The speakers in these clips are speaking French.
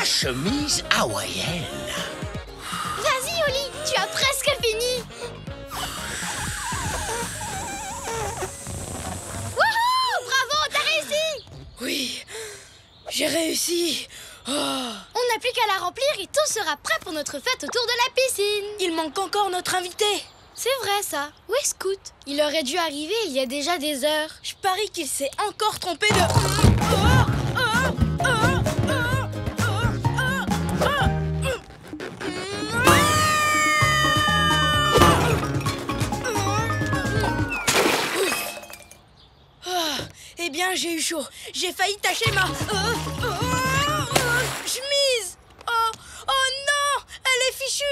chemise hawaïenne. Vas-y, Oli, tu as presque fini. Wouhou! Bravo, t'as réussi! Oui, j'ai réussi. Oh. On n'a plus qu'à la remplir et tout sera prêt pour notre fête autour de la piscine. Il manque encore notre invité. C'est vrai, ça. Où est Scoot? Il aurait dû arriver il y a déjà des heures. Je parie qu'il s'est encore trompé de... Eh bien, j'ai eu chaud. J'ai failli tacher ma... chemise. Oh non, elle est fichue.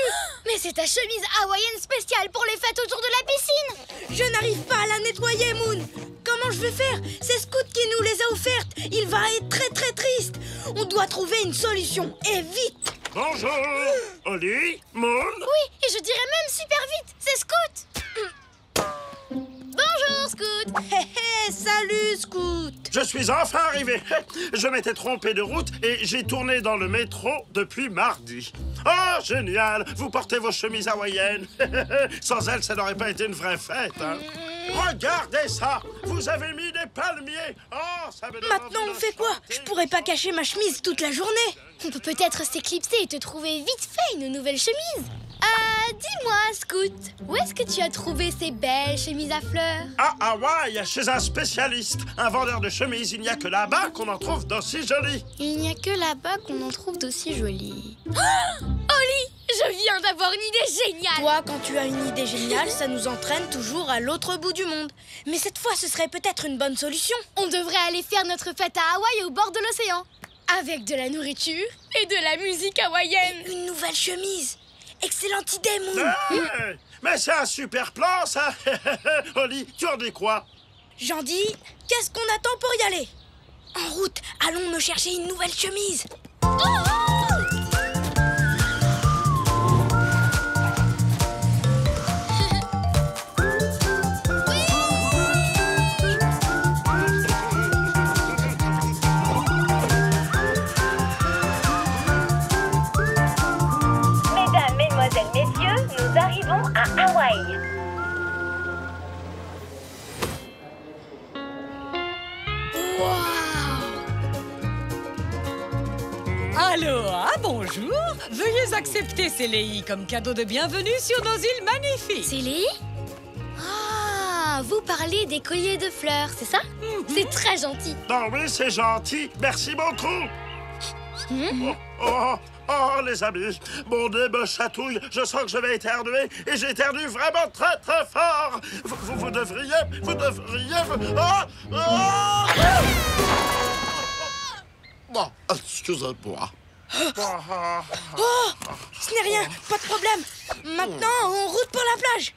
Mais c'est ta chemise hawaïenne spéciale pour les fêtes autour de la piscine. Je n'arrive pas à la nettoyer, Moon. Comment je vais faire? C'est Scoot qui nous les a offertes. Il va être très très triste. On doit trouver une solution, et vite. Bonjour, Oli, Moon. Oui, et je dirais même super vite, c'est Scoot. Bonjour, Scoot. Hé hé, salut, Scoot. Je suis enfin arrivé. Je m'étais trompé de route et j'ai tourné dans le métro depuis mardi. Oh, génial! Vous portez vos chemises hawaïennes. Sans elles, ça n'aurait pas été une vraie fête. Hein. Regardez ça! Vous avez mis des palmiers. Oh, ça me donne Maintenant, envie on de fait quoi? chanter. Je pourrais pas cacher ma chemise toute la journée. On peut peut-être s'éclipser et te trouver vite fait une nouvelle chemise. Dis-moi, Scoot, où est-ce que tu as trouvé ces belles chemises à fleurs? À Hawaï, chez un spécialiste, un vendeur de chemises, il n'y a que là-bas qu'on en trouve d'aussi jolies. Il n'y a que là-bas qu'on en trouve d'aussi jolies. Oli, je viens d'avoir une idée géniale. Toi, quand tu as une idée géniale, ça nous entraîne toujours à l'autre bout du monde. Mais cette fois, ce serait peut-être une bonne solution. On devrait aller faire notre fête à Hawaï au bord de l'océan. Avec de la nourriture et de la musique hawaïenne. Une nouvelle chemise. Excellente idée, Moon. Hey, mais c'est un super plan, ça. Oli, tu en dis quoi? J'en dis, qu'est-ce qu'on attend pour y aller? En route, allons me chercher une nouvelle chemise. Mesdames, Mesdemoiselles, Messieurs, nous arrivons à Hawaï. Aloha, bonjour. Veuillez accepter ces léis comme cadeau de bienvenue sur nos îles magnifiques. Célie? Ah, vous parlez des colliers de fleurs, c'est ça? C'est très gentil. Non, oui, c'est gentil. Merci beaucoup. Oh, les amis, mon nez me chatouille. Je sens que je vais éternuer et j'éternue vraiment très, très fort. Vous devriez... Bon, excusez-moi. Oh, ce n'est rien, pas de problème. Maintenant, en route pour la plage.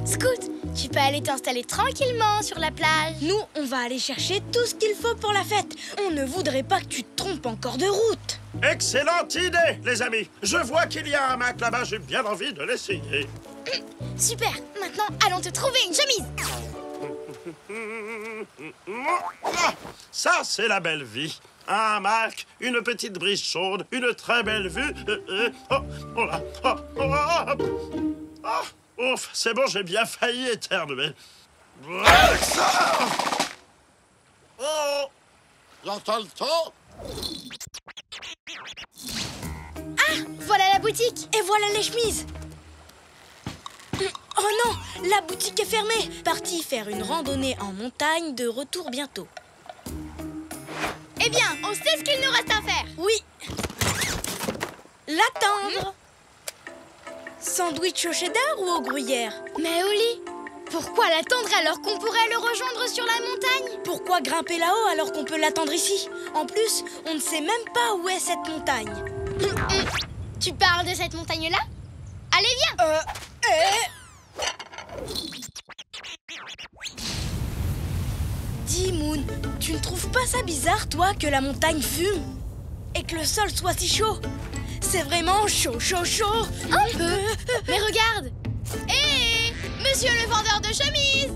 Scoot, tu peux aller t'installer tranquillement sur la plage. Nous, on va aller chercher tout ce qu'il faut pour la fête. On ne voudrait pas que tu te trompes encore de route. Excellente idée, les amis. Je vois qu'il y a un hamac là-bas. J'ai bien envie de l'essayer. Super, maintenant allons te trouver une chemise. Ah, ça, c'est la belle vie. Un hamac, une petite brise chaude, une très belle vue. Oh là. Ouf, c'est bon, j'ai bien failli éternuer. Oh, j'entends le temps. Voilà la boutique. Et voilà les chemises. Oh non, la boutique est fermée. Parti faire une randonnée en montagne, de retour bientôt. Eh bien, on sait ce qu'il nous reste à faire. Oui. L'attendre. Sandwich au cheddar ou au gruyère? Mais Oli, pourquoi l'attendre alors qu'on pourrait le rejoindre sur la montagne? Pourquoi grimper là-haut alors qu'on peut l'attendre ici? En plus, on ne sait même pas où est cette montagne. Tu parles de cette montagne-là? Allez, viens. Dis, Moon, tu ne trouves pas ça bizarre, toi, que la montagne fume? Et que le sol soit si chaud? C'est vraiment chaud. Un peu. Mais regarde. Hé, monsieur le vendeur de chemises.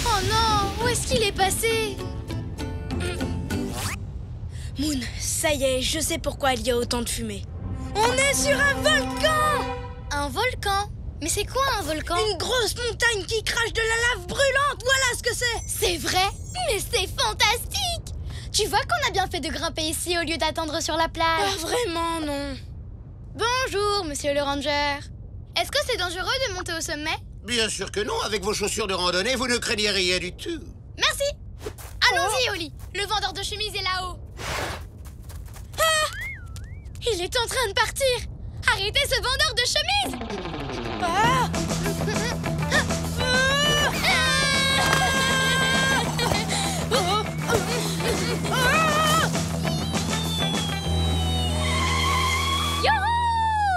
Oh non, où Où est-ce qu'il est passé? Moon, ça y est, je sais pourquoi il y a autant de fumée. On est sur un volcan! Un volcan? Mais c'est quoi un volcan? Une grosse montagne qui crache de la lave brûlante, voilà ce que c'est! C'est vrai? Mais c'est fantastique! Tu vois qu'on a bien fait de grimper ici au lieu d'attendre sur la plage. Ah, vraiment, non. Bonjour, monsieur le ranger. Est-ce que c'est dangereux de monter au sommet? Bien sûr que non, avec vos chaussures de randonnée, vous ne craignez rien du tout. Merci. Allons-y, Oli. Le vendeur de chemises est là-haut. Ah! Il est en train de partir. Arrêtez ce vendeur de chemises. Ah!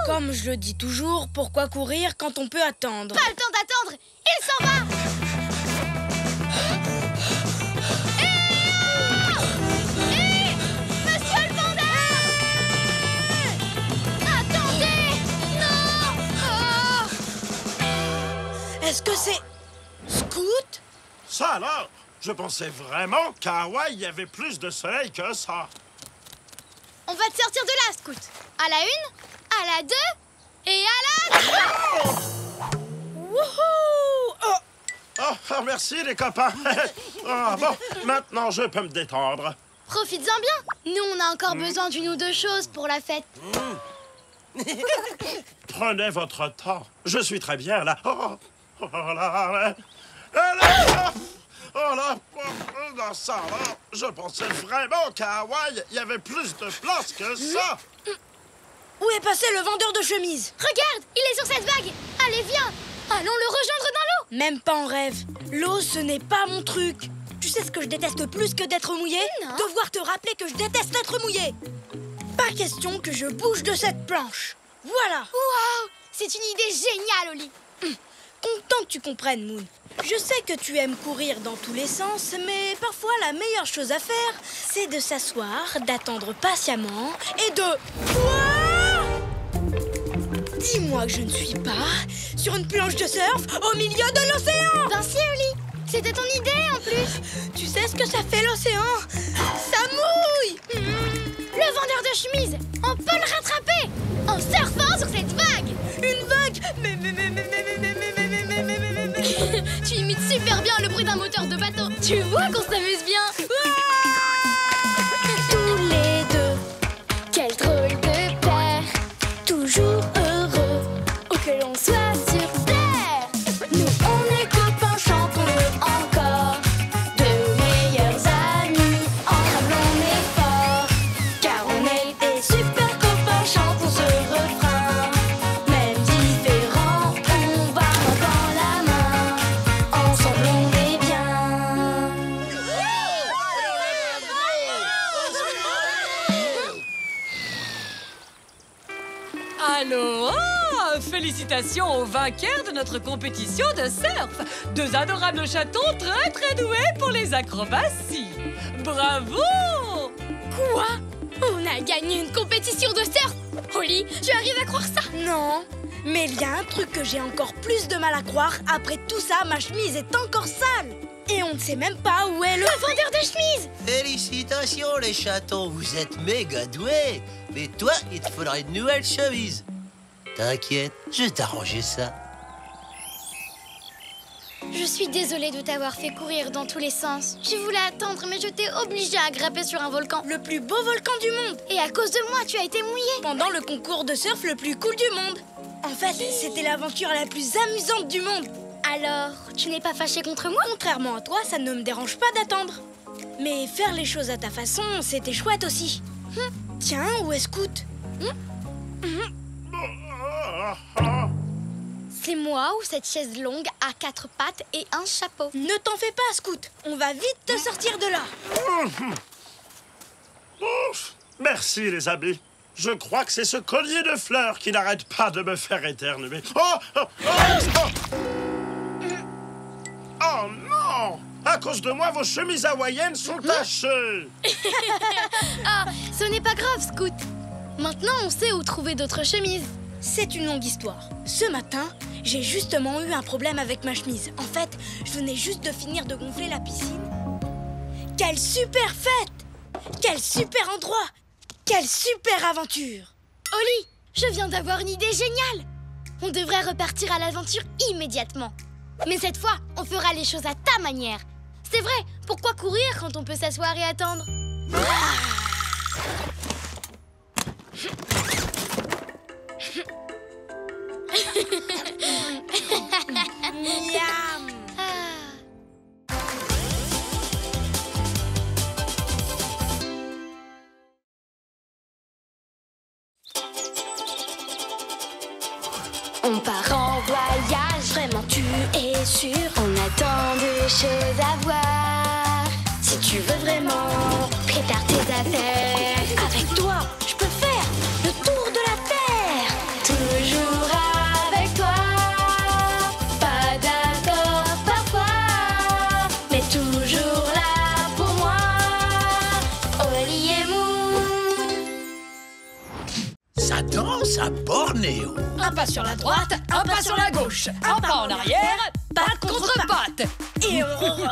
Comme je le dis toujours, pourquoi courir quand on peut attendre? Pas le temps d'attendre. Il s'en va. Monsieur le vendeur! Attendez! Non! Est-ce que c'est... Scout? Ça alors? Je pensais vraiment qu'à Hawaï, il y avait plus de soleil que ça. On va te sortir de là, Scout. À la 1, à la 2 et à la 3. Wouhou! Oh! Oh, merci les copains. Ah, bon, maintenant je peux me détendre. Profites-en bien. Nous, on a encore besoin d'une ou deux choses pour la fête. Prenez votre temps. Je suis très bien là. Oh là. Oh là, dans ça là, je pensais vraiment qu'à Hawaï, il y avait plus de place que ça. Où est passé le vendeur de chemises? Regarde, il est sur cette vague. Allez, viens. Allons le rejoindre dans l'eau. Même pas en rêve. L'eau, ce n'est pas mon truc. Tu sais ce que je déteste plus que d'être mouillé? Non. Devoir te rappeler que je déteste être mouillé. Pas question que je bouge de cette planche. Voilà. Waouh, c'est une idée géniale, Oli. Content que tu comprennes, Moon. Je sais que tu aimes courir dans tous les sens, mais parfois la meilleure chose à faire, c'est de s'asseoir, d'attendre patiemment et de... Quoi? Dis-moi que je ne suis pas sur une planche de surf au milieu de l'océan. Ben si, Oli. C'était ton idée, en plus. Tu sais ce que ça fait l'océan? Ça mouille. Le vendeur de chemises, on peut le rattraper en surfant sur cette vague. Une vague. Tu imites super bien le bruit d'un moteur de bateau. Tu vois qu'on s'amuse bien. Tous les deux, quel drôle de paire, toujours heureux, où que l'on soit sur terre. Nous on est copains, chantons-le encore, de meilleurs amis, ensemble on est forts, car on est des super copains, chantons ce refrain. Même différents, on va main dans la main, ensemble on est bien. Aloha! Félicitations aux vainqueurs de notre compétition de surf! Deux adorables chatons très doués pour les acrobaties! Bravo! Quoi? On a gagné une compétition de surf. Oli, tu arrives à croire ça? Non, mais il y a un truc que j'ai encore plus de mal à croire. Après tout ça, ma chemise est encore sale. Et on ne sait même pas où est le vendeur de chemises. Félicitations les chatons, vous êtes méga doués. Mais toi, il te faudra une nouvelle chemise. T'inquiète, je vais t'arranger ça. Je suis désolée de t'avoir fait courir dans tous les sens. Je voulais attendre, mais je t'ai obligée à grimper sur un volcan. Le plus beau volcan du monde. Et à cause de moi, tu as été mouillée. Pendant le concours de surf le plus cool du monde. En fait, c'était l'aventure la plus amusante du monde. Alors, tu n'es pas fâchée contre moi? Contrairement à toi, ça ne me dérange pas d'attendre. Mais faire les choses à ta façon, c'était chouette aussi. Tiens, où est Scout? C'est moi ou cette chaise longue à 4 pattes et un chapeau? Ne t'en fais pas, Scout. On va vite te sortir de là. Ouf, merci les amis. Je crois que c'est ce collier de fleurs qui n'arrête pas de me faire éternuer. Oh non! À cause de moi, vos chemises hawaïennes sont tachées. Ah, ce n'est pas grave, Scout. Maintenant, on sait où trouver d'autres chemises. C'est une longue histoire. Ce matin, j'ai justement eu un problème avec ma chemise. En fait, je venais juste de finir de gonfler la piscine. Quelle super fête! Quel super endroit! Quelle super aventure! Oli, je viens d'avoir une idée géniale. On devrait repartir à l'aventure immédiatement. Mais cette fois, on fera les choses à ta manière. C'est vrai, pourquoi courir quand on peut s'asseoir et attendre? Miam! On part en voyage, vraiment tu es sûr. On a tant de choses à voir. Si tu veux vraiment, prépare tes affaires. Avec toi, je peux faire le tour de la Terre. Toujours avec toi. Pas d'accord parfois, mais toujours là pour moi. Oli et Moon. Ça danse à Bornéo. Un pas sur la droite, un pas sur la gauche. Un pas en arrière, patte contre patte. Et on...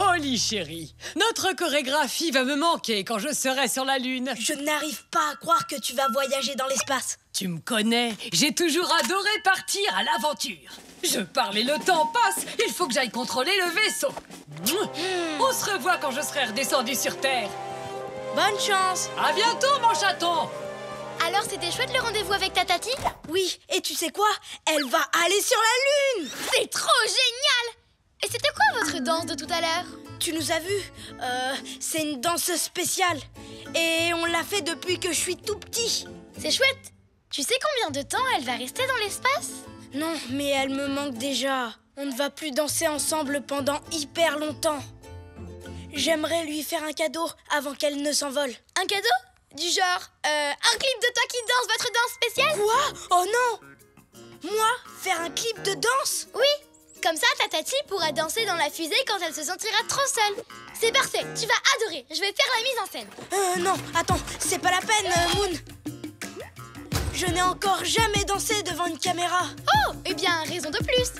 Oli chérie, notre chorégraphie va me manquer quand je serai sur la Lune. Je n'arrive pas à croire que tu vas voyager dans l'espace. Tu me connais, j'ai toujours adoré partir à l'aventure. Je parle et le temps passe, il faut que j'aille contrôler le vaisseau. On se revoit quand je serai redescendu sur Terre. Bonne chance. À bientôt mon chaton. Alors, c'était chouette le rendez-vous avec ta tati? Oui, et tu sais quoi? Elle va aller sur la Lune. C'est trop génial! Et c'était quoi votre danse de tout à l'heure? Tu nous as vus? C'est une danse spéciale. Et on l'a fait depuis que je suis tout petit. C'est chouette! Tu sais combien de temps elle va rester dans l'espace? Non, mais elle me manque déjà. On ne va plus danser ensemble pendant hyper longtemps. J'aimerais lui faire un cadeau avant qu'elle ne s'envole. Un cadeau? Du genre, un clip de toi qui danse votre danse spéciale? Quoi? Oh non! Moi, faire un clip de danse? Oui! Comme ça, ta tati pourra danser dans la fusée quand elle se sentira trop seule. C'est parfait, tu vas adorer. Je vais faire la mise en scène. Non, attends, c'est pas la peine, Moon. Je n'ai encore jamais dansé devant une caméra. Oh, eh bien, raison de plus.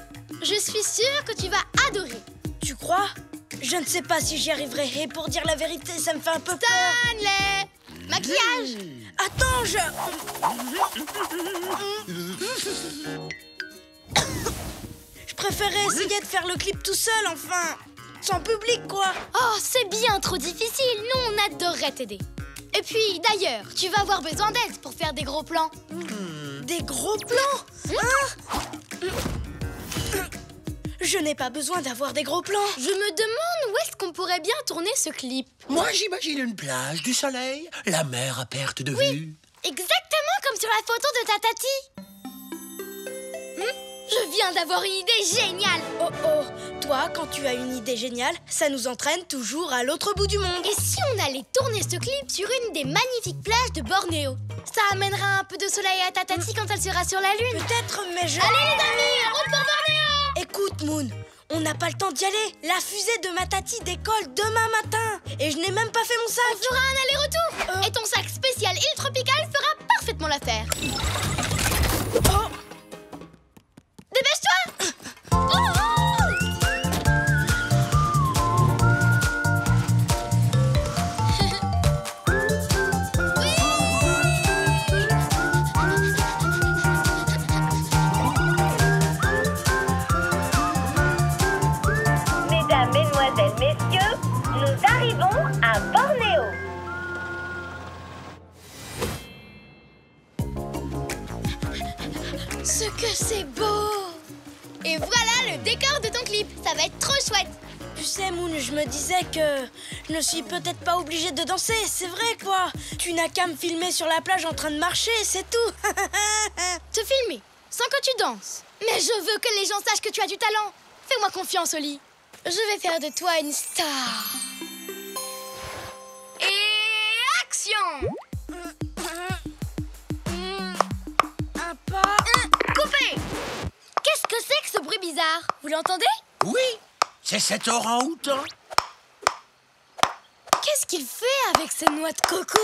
Je suis sûre que tu vas adorer. Tu crois? Je ne sais pas si j'y arriverai. Et pour dire la vérité, ça me fait un peu peur. Stanley! Maquillage! Attends, Je préférais essayer de faire le clip tout seul, enfin. Sans public, quoi. Oh, c'est bien trop difficile. Nous, on adorerait t'aider. Et puis, d'ailleurs, tu vas avoir besoin d'aide pour faire des gros plans. Des gros plans? Je n'ai pas besoin d'avoir des gros plans. Je me demande où est-ce qu'on pourrait bien tourner ce clip. Moi, j'imagine une plage, du soleil, la mer à perte de vue. Exactement comme sur la photo de ta tati. Je viens d'avoir une idée géniale. Oh oh, toi, quand tu as une idée géniale, ça nous entraîne toujours à l'autre bout du monde. Et si on allait tourner ce clip sur une des magnifiques plages de Bornéo? Ça amènera un peu de soleil à ta tati quand elle sera sur la Lune. Peut-être, mais je... Allez les amis, route pour Bornéo! Écoute, Moon, on n'a pas le temps d'y aller. La fusée de ma tati décolle demain matin. Et je n'ai même pas fait mon sac. On fera un aller-retour. Et ton sac spécial île tropicale fera parfaitement l'affaire. Oh. Dépêche-toi! Oh! Mesdames, mesdemoiselles, messieurs, nous arrivons à Bornéo. Ce que c'est beau! Et voilà le décor de ton clip. Ça va être trop chouette. Tu sais, Moon, je me disais que je ne suis peut-être pas obligée de danser. C'est vrai, quoi. Tu n'as qu'à me filmer sur la plage en train de marcher, c'est tout. Te filmer, sans que tu danses. Mais je veux que les gens sachent que tu as du talent. Fais-moi confiance, Oli. Je vais faire de toi une star. Et action! Un pas... Coupé! Qu'est-ce que c'est que ce bruit bizarre? Vous l'entendez? Oui, c'est cet orang-outan. Qu'est-ce qu'il fait avec ces noix de coco?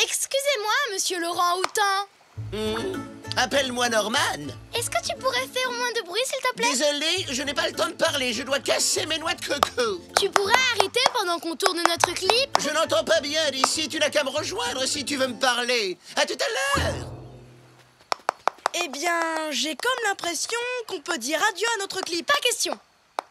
Excusez-moi, monsieur Laurent Houtan. Appelle-moi Norman. Est-ce que tu pourrais faire moins de bruit, s'il te plaît? Désolé, je n'ai pas le temps de parler. Je dois casser mes noix de coco. Tu pourrais arrêter pendant qu'on tourne notre clip? Je n'entends pas bien d'ici. Tu n'as qu'à me rejoindre si tu veux me parler. À tout à l'heure. Eh bien, j'ai comme l'impression qu'on peut dire adieu à notre clip. Pas question.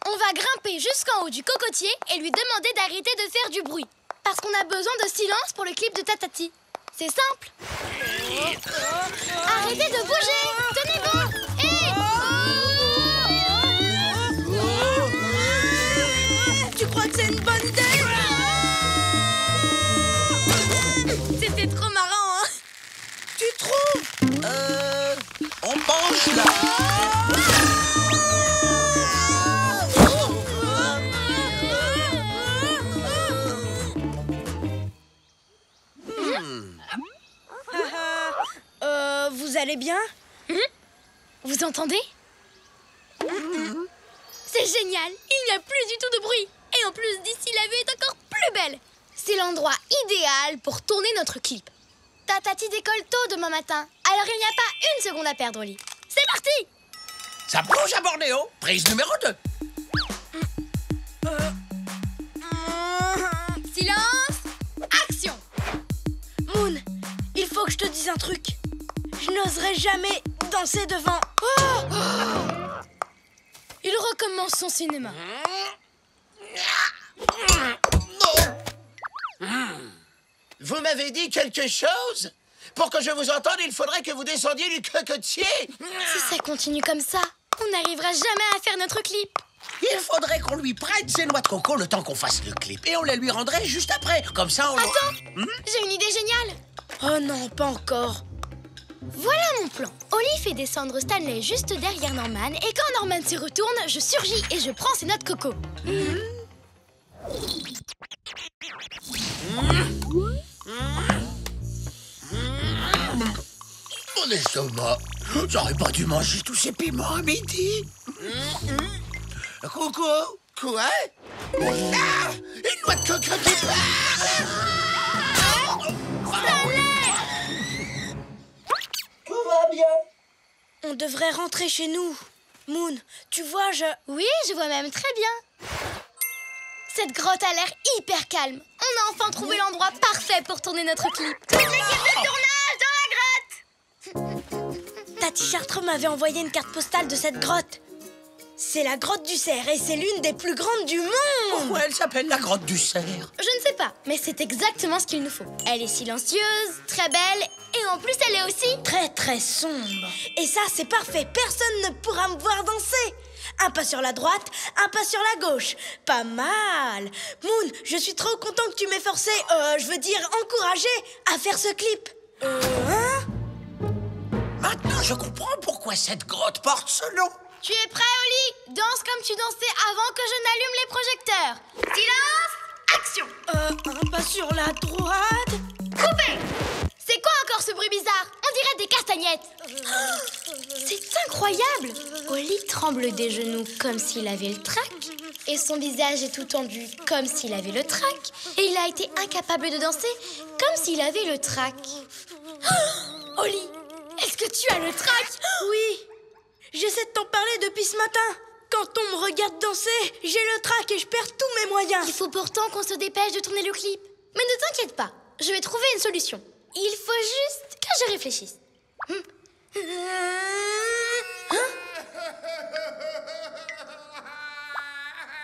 On va grimper jusqu'en haut du cocotier et lui demander d'arrêter de faire du bruit. Parce qu'on a besoin de silence pour le clip de Tatati. C'est simple. Arrêtez de bouger. Tenez bon. Tu crois que c'est une bonne idée? C'était trop marrant, hein? Tu trouves? On penche là. Vous allez bien? Vous entendez? C'est génial. Il n'y a plus du tout de bruit. Et en plus, d'ici, la vue est encore plus belle. C'est l'endroit idéal pour tourner notre clip. Tatati décolle tôt demain matin. Alors il n'y a pas une seconde à perdre au lit. C'est parti! Ça bouge à Bornéo. Prise numéro 2. Silence! Action! Moon, il faut que je te dise un truc. Je n'oserais jamais danser devant... Il recommence son cinéma. Vous m'avez dit quelque chose? Pour que je vous entende, il faudrait que vous descendiez du cocotier. Si ça continue comme ça, on n'arrivera jamais à faire notre clip. Il faudrait qu'on lui prête ses noix de coco le temps qu'on fasse le clip. Et on les lui rendrait juste après. Comme ça, on... Attends, j'ai une idée géniale. Oh non, pas encore. Voilà mon plan. Oli fait descendre Stanley juste derrière Norman et quand Norman se retourne, je surgis et je prends ses noix de coco. Mon estomac. J'aurais pas dû manger tous ces piments à midi. Coco? Quoi? Ah! Une noix de coco qui part! Tout va bien. On devrait rentrer chez nous. Moon, tu vois, Oui, je vois même très bien. Cette grotte a l'air hyper calme. On a enfin trouvé l'endroit parfait pour tourner notre clip. Toute l'équipe de tournage dans la grotte! Tati Chartres m'avait envoyé une carte postale de cette grotte. C'est la grotte du cerf et c'est l'une des plus grandes du monde. Pourquoi elle s'appelle la grotte du cerf? Je ne sais pas, mais c'est exactement ce qu'il nous faut. Elle est silencieuse, très belle, et en plus elle est aussi... Très sombre. Et ça, c'est parfait. Personne ne pourra me voir danser. Un pas sur la droite, un pas sur la gauche. Pas mal. Moon, je suis trop content que tu m'aies forcé, je veux dire encouragé, à faire ce clip. Hein? Maintenant, je comprends pourquoi cette grotte porte ce nom. Tu es prêt, Oli? Danse comme tu dansais avant que je n'allume les projecteurs. Silence! Action! Un pas sur la droite. Coupé! C'est quoi encore ce bruit bizarre? On dirait des castagnettes. C'est incroyable! Oli tremble des genoux comme s'il avait le trac. Et son visage est tout tendu comme s'il avait le trac. Et il a été incapable de danser comme s'il avait le trac. Oli, est-ce que tu as le trac? Oui. J'essaie de t'en parler depuis ce matin. Quand on me regarde danser, j'ai le trac et je perds tous mes moyens. Il faut pourtant qu'on se dépêche de tourner le clip. Mais ne t'inquiète pas, je vais trouver une solution. Il faut juste que je réfléchisse.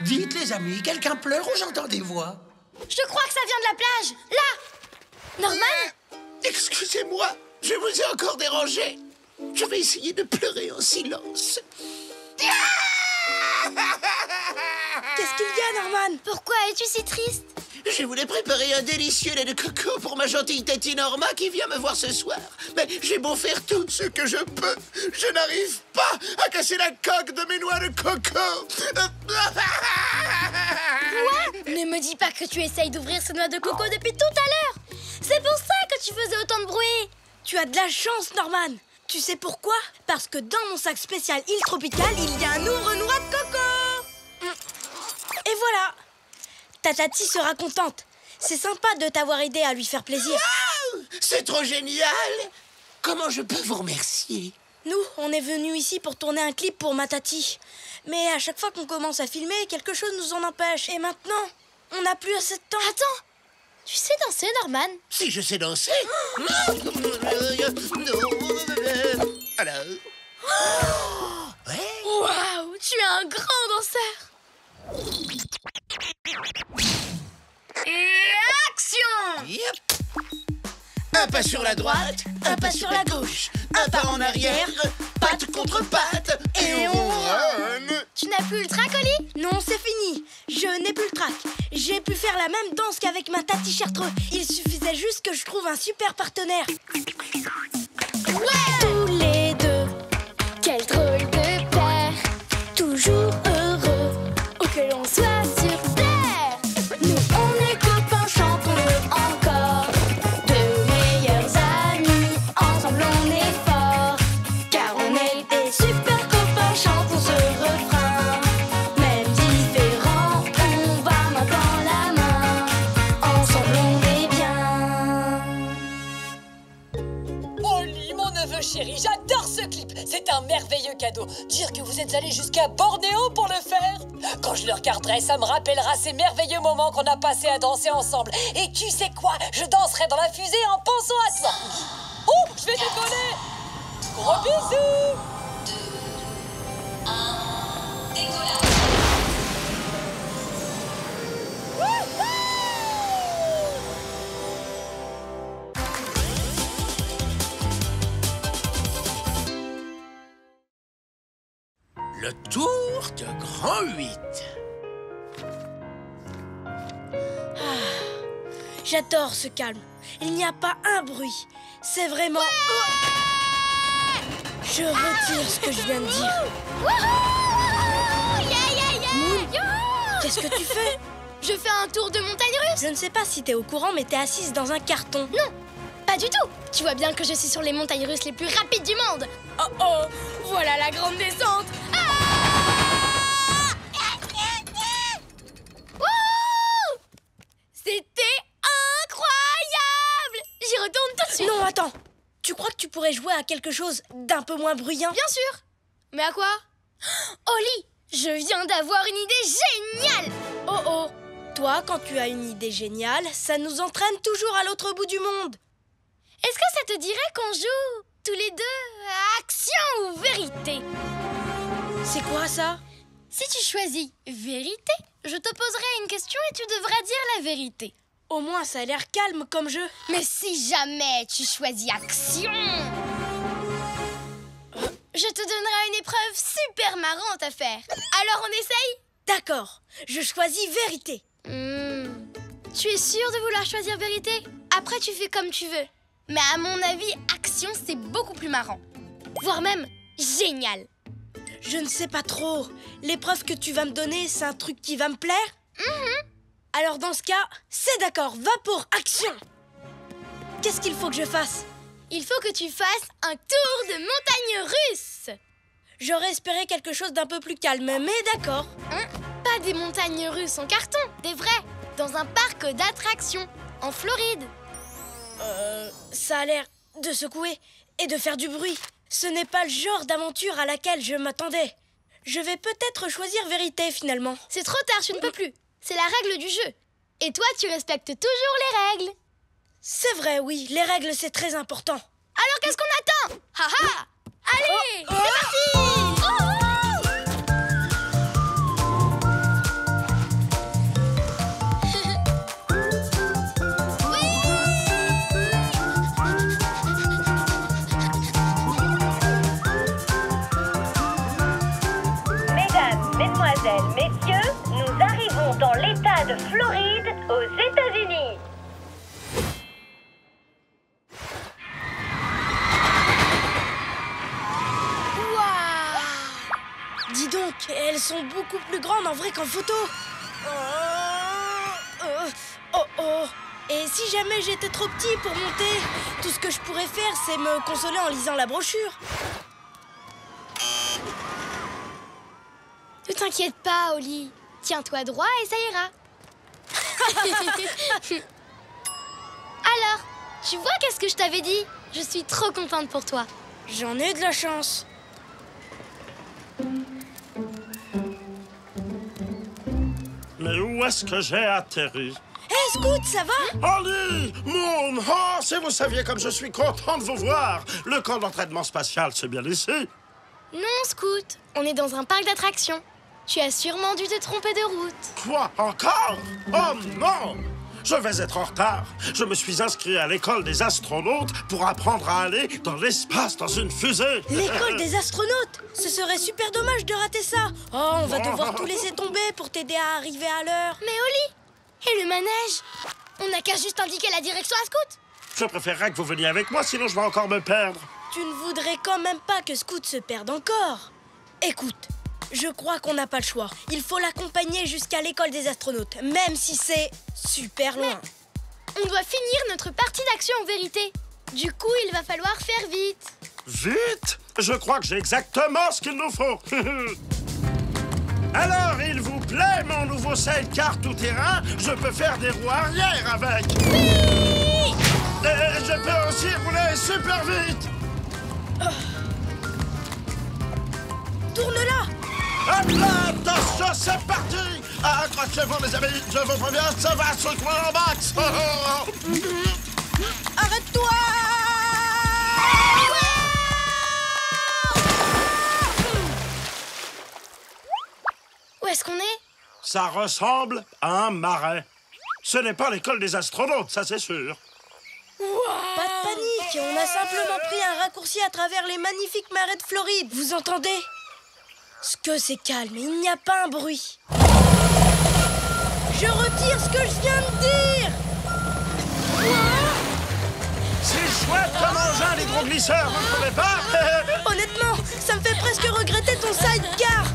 Vite, les amis, quelqu'un pleure ou j'entends des voix? Je crois que ça vient de la plage. Là! Norman? Excusez-moi, je vous ai encore dérangé. Je vais essayer de pleurer en silence. Qu'est-ce qu'il y a, Norman? Pourquoi es-tu si triste? Je voulais préparer un délicieux lait de coco pour ma gentille Tati Norma qui vient me voir ce soir. Mais j'ai beau faire tout ce que je peux, je n'arrive pas à casser la coque de mes noix de coco. Quoi? Ne me dis pas que tu essayes d'ouvrir ces noix de coco depuis tout à l'heure. C'est pour ça que tu faisais autant de bruit. Tu as de la chance, Norman. Tu sais pourquoi? Parce que dans mon sac spécial île tropicale, il y a un ouvre-noix de coco. Et voilà. Ta Tati sera contente. C'est sympa de t'avoir aidé à lui faire plaisir. Wow, c'est trop génial. comment je peux vous remercier? Nous, on est venus ici pour tourner un clip pour ma tati. Mais à chaque fois qu'on commence à filmer, quelque chose nous en empêche. Et maintenant, on n'a plus assez de temps. Attends, tu sais danser, Norman? Si je sais danser. Alors. Ouais. Waouh, tu es un grand danseur. Et action! Yep. Un pas sur la droite, un pas sur la gauche, un pas en arrière, patte contre patte, et on run. Tu n'as plus le trac, Oli? Non, c'est fini. Je n'ai plus le trac. J'ai pu faire la même danse qu'avec ma tati Chartreux. Il suffisait juste que je trouve un super partenaire. Ouais! Tous les deux, quel drôle de paire, toujours heureux, où que l'on soit sur terre. Nous on est copains, chantons-le encore, deux meilleurs amis, ensemble on est forts, car on est des super copains, chantons ce refrain. Même différents, on va main dans la main, ensemble on est bien. Oli, mon neveu chéri, j'adore ce clip. C'est un merveilleux cadeau. Dire que vous êtes allé jusqu'à Bornéo pour le faire. Quand je le regarderai, ça me rappellera ces merveilleux moments qu'on a passés à danser ensemble. Et tu sais quoi? Je danserai dans la fusée en pensant à toi. Oh, je vais décoller. Gros bisous. 2, 1, décollage. Le tour de Grand 8. J'adore ce calme. Il n'y a pas un bruit. C'est vraiment... Je retire ce que je viens de dire. Moon, qu'est-ce que tu fais? Je fais un tour de montagne russe. Je ne sais pas si t'es au courant, mais t'es assise dans un carton. Non, pas du tout. Tu vois bien que je suis sur les montagnes russes les plus rapides du monde. Oh oh, voilà la grande descente. Wouh! C'était incroyable. J'y retourne tout de suite. Non, attends. Tu crois que tu pourrais jouer à quelque chose d'un peu moins bruyant? Bien sûr. Mais à quoi? Oli, je viens d'avoir une idée géniale. Oh oh. Toi, quand tu as une idée géniale, ça nous entraîne toujours à l'autre bout du monde. Est-ce que ça te dirait qu'on joue tous les deux à action ou vérité? C'est quoi ça? Si tu choisis vérité, je te poserai une question et tu devras dire la vérité. Au moins, ça a l'air calme comme jeu. Mais si jamais tu choisis action, je te donnerai une épreuve super marrante à faire. Alors on essaye? D'accord, je choisis vérité. Tu es sûr de vouloir choisir vérité? Après tu fais comme tu veux. Mais à mon avis, action c'est beaucoup plus marrant. Voire même génial. Je ne sais pas trop. L'épreuve que tu vas me donner, c'est un truc qui va me plaire? Alors dans ce cas, c'est d'accord, va pour action. Qu'est-ce qu'il faut que je fasse? Il faut que tu fasses un tour de montagne russe. J'aurais espéré quelque chose d'un peu plus calme, mais d'accord. Pas des montagnes russes en carton, des vraies, dans un parc d'attractions, en Floride. Ça a l'air de secouer et de faire du bruit. Ce n'est pas le genre d'aventure à laquelle je m'attendais. Je vais peut-être choisir vérité finalement. C'est trop tard, tu ne peux plus. C'est la règle du jeu. Et toi, tu respectes toujours les règles. C'est vrai, oui, les règles c'est très important. Alors qu'est-ce qu'on attend? Haha! Allez, c'est parti! Mesdames, mesdemoiselles, messieurs, nous arrivons dans l'État de Floride, aux États-Unis. Dis donc, elles sont beaucoup plus grandes en vrai qu'en photo. Et si jamais j'étais trop petit pour monter, tout ce que je pourrais faire, c'est me consoler en lisant la brochure. Ne t'inquiète pas, Oli. Tiens-toi droit et ça ira. Alors, tu vois qu'est-ce que je t'avais dit? Je suis trop contente pour toi. J'en ai de la chance. Mais où est-ce que j'ai atterri? Hé, Scout, ça va? Oli! Moon! Oh, si vous saviez comme je suis content de vous voir! Le camp d'entraînement spatial, c'est bien ici? Non, Scout, on est dans un parc d'attractions. Tu as sûrement dû te tromper de route. Quoi? Encore? Oh non! Je vais être en retard. Je me suis inscrit à l'école des astronautes pour apprendre à aller dans l'espace dans une fusée. L'école des astronautes? Ce serait super dommage de rater ça. Oh, on va devoir tout laisser tomber pour t'aider à arriver à l'heure. Mais Oli, et le manège? On n'a qu'à juste indiquer la direction à Scout. Je préférerais que vous veniez avec moi, sinon je vais encore me perdre. Tu ne voudrais quand même pas que Scout se perde encore. Écoute, je crois qu'on n'a pas le choix. Il faut l'accompagner jusqu'à l'école des astronautes, même si c'est super loin. On doit finir notre partie d'action en vérité. Du coup, il va falloir faire vite. Vite? Je crois que j'ai exactement ce qu'il nous faut. Alors, il vous plaît, mon nouveau sidecar tout-terrain? Je peux faire des roues arrière avec. Oui! Et je peux aussi rouler super vite. Tourne-la! Hop là, attention, c'est parti! Accrochez-vous, les amis, je vous préviens, ça va secouer en max! Arrête-toi! Où est-ce qu'on est? Ça ressemble à un marais. Ce n'est pas l'école des astronautes, ça c'est sûr. Pas de panique, on a simplement pris un raccourci à travers les magnifiques marais de Floride. Vous entendez? Ce que c'est calme, il n'y a pas un bruit. Je retire ce que je viens de dire. C'est chouette comme engin l'hydroglisseur, vous ne trouvez pas? Honnêtement, ça me fait presque regretter ton sidecar.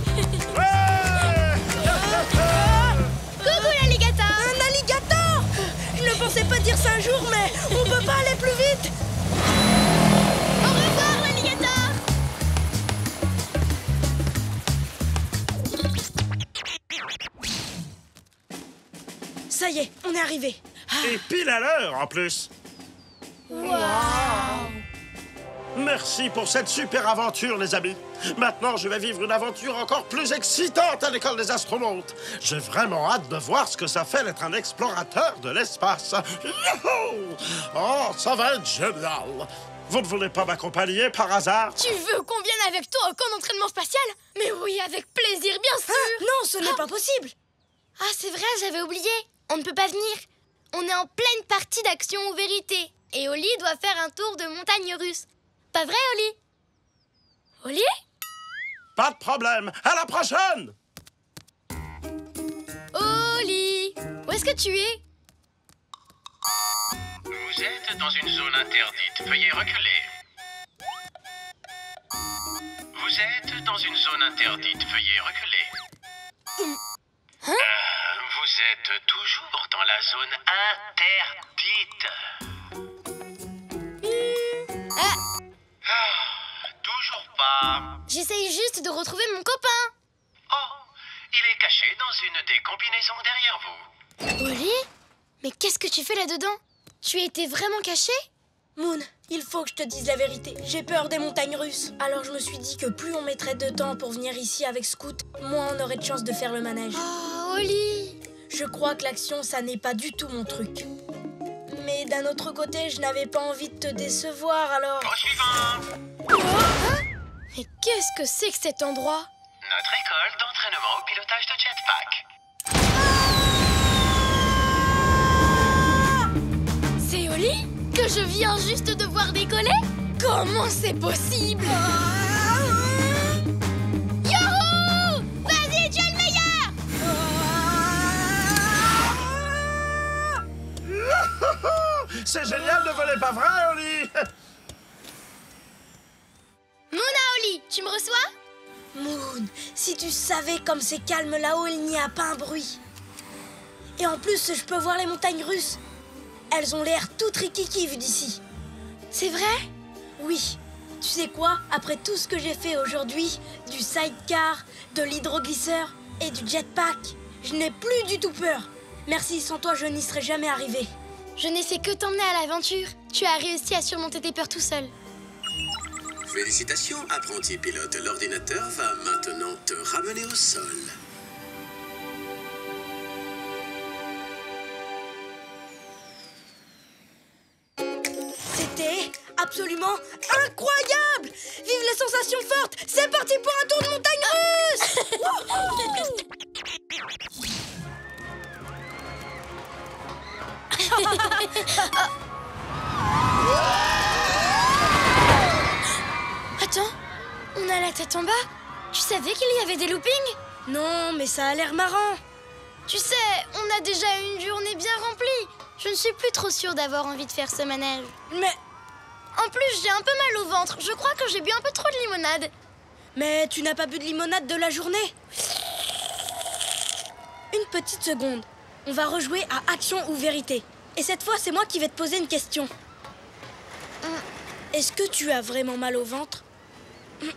Coucou l'alligator! Un alligator! Je ne pensais pas dire ça un jour, mais on peut pas aller plus vite. Au revoir l'alligator! Ça y est, on est arrivé. Et pile à l'heure en plus. Merci pour cette super aventure, les amis. Maintenant, je vais vivre une aventure encore plus excitante à l'école des astronautes. J'ai vraiment hâte de voir ce que ça fait d'être un explorateur de l'espace. Youhou! Oh, ça va être génial. Vous ne voulez pas m'accompagner par hasard? Tu veux qu'on vienne avec toi au camp d'entraînement spatial? Mais oui, avec plaisir, bien sûr! Non, ce n'est pas possible. Ah, c'est vrai, j'avais oublié. On ne peut pas venir. On est en pleine partie d'action ou vérité. Et Oli doit faire un tour de montagne russe. Pas vrai, Oli? Oli? Pas de problème. À la prochaine! Oli! Où est-ce que tu es? Vous êtes dans une zone interdite. Veuillez reculer. Vous êtes dans une zone interdite. Veuillez reculer. Hein? Vous êtes toujours dans la zone interdite. Toujours pas. J'essaye juste de retrouver mon copain. Oh, il est caché dans une des combinaisons derrière vous. Oli? Mais qu'est-ce que tu fais là-dedans? Tu étais vraiment caché? Moon, il faut que je te dise la vérité. J'ai peur des montagnes russes. Alors je me suis dit que plus on mettrait de temps pour venir ici avec Scout, moins on aurait de chance de faire le manège. Oh, Oli! Je crois que l'action, ça n'est pas du tout mon truc. Mais d'un autre côté, je n'avais pas envie de te décevoir, alors... Au suivant. Hein? Mais qu'est-ce que c'est que cet endroit? Notre école d'entraînement au pilotage de jetpack. C'est Oli? Que je viens juste de voir décoller? Comment c'est possible? Youhou! Vas-y, tu es le meilleur! C'est génial de voler, pas vrai, Oli? Mona, Oli, tu me reçois? Moon, si tu savais comme c'est calme là-haut, il n'y a pas un bruit. Et en plus, je peux voir les montagnes russes. Elles ont l'air toutes rikiki vues d'ici. C'est vrai? Oui. Tu sais quoi? Après tout ce que j'ai fait aujourd'hui, du sidecar, de l'hydroglisseur et du jetpack, je n'ai plus du tout peur. Merci, sans toi, je n'y serais jamais arrivé. Je n'ai fait que t'emmener à l'aventure. Tu as réussi à surmonter tes peurs tout seul. Félicitations, apprenti pilote. L'ordinateur va maintenant te ramener au sol. C'était absolument incroyable! Vive les sensations fortes! C'est parti pour un tour de montagne russe! Attends, on a la tête en bas? Tu savais qu'il y avait des loopings? Non, mais ça a l'air marrant. Tu sais, on a déjà une journée bien remplie. Je ne suis plus trop sûre d'avoir envie de faire ce manège. Mais... En plus, j'ai un peu mal au ventre. Je crois que j'ai bu un peu trop de limonade. Mais tu n'as pas bu de limonade de la journée? Une petite seconde. On va rejouer à action ou vérité. Et cette fois, c'est moi qui vais te poser une question. Est-ce que tu as vraiment mal au ventre?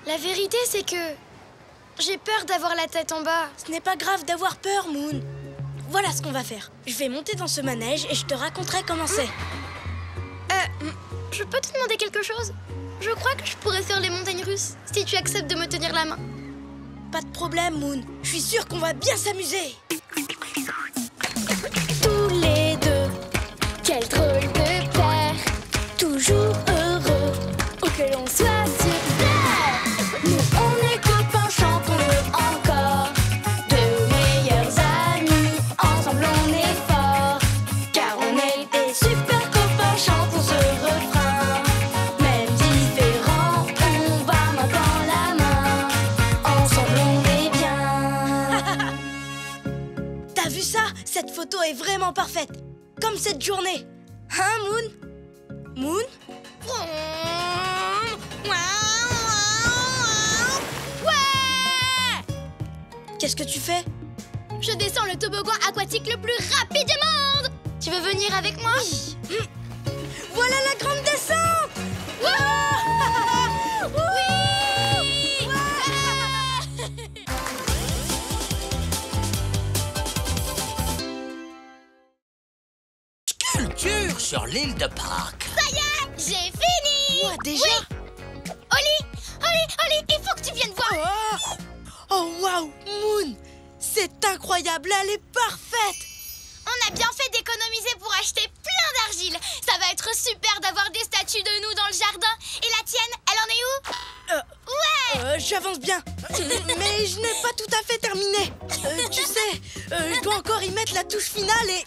La vérité, c'est que... j'ai peur d'avoir la tête en bas. Ce n'est pas grave d'avoir peur, Moon. Voilà ce qu'on va faire. Je vais monter dans ce manège et je te raconterai comment c'est. Je peux te demander quelque chose? Je crois que je pourrais faire les montagnes russes, si tu acceptes de me tenir la main. Pas de problème, Moon. Je suis sûre qu'on va bien s'amuser. Tous les deux, quel drôle de paire, toujours heureux, où que l'on soit sur terre. Nous on est copains, chantons-le encore, de meilleurs amis, ensemble on est forts, car on est des super copains, chantons ce refrain. Même différents, on va main dans la main, ensemble on est bien. T'as vu ça? Cette photo est vraiment parfaite. Comme cette journée. Hein, Moon? Moon? Ouais! Qu'est-ce que tu fais? Je descends le toboggan aquatique le plus rapide du monde! Tu veux venir avec moi? Voilà la grande descente! Sculpture sur l'île de Pâques. Ça y est, j'ai fini! Quoi, déjà? Oui. Oli, il faut que tu viennes voir! Oh, waouh! Moon! C'est incroyable, elle est parfaite! On a bien fait d'économiser pour acheter plein d'argile. Ça va être super d'avoir des statues de nous dans le jardin. Et la tienne, elle en est où? Ouais! J'avance bien. Mais je n'ai pas tout à fait terminé. Tu sais, je dois encore y mettre la touche finale et...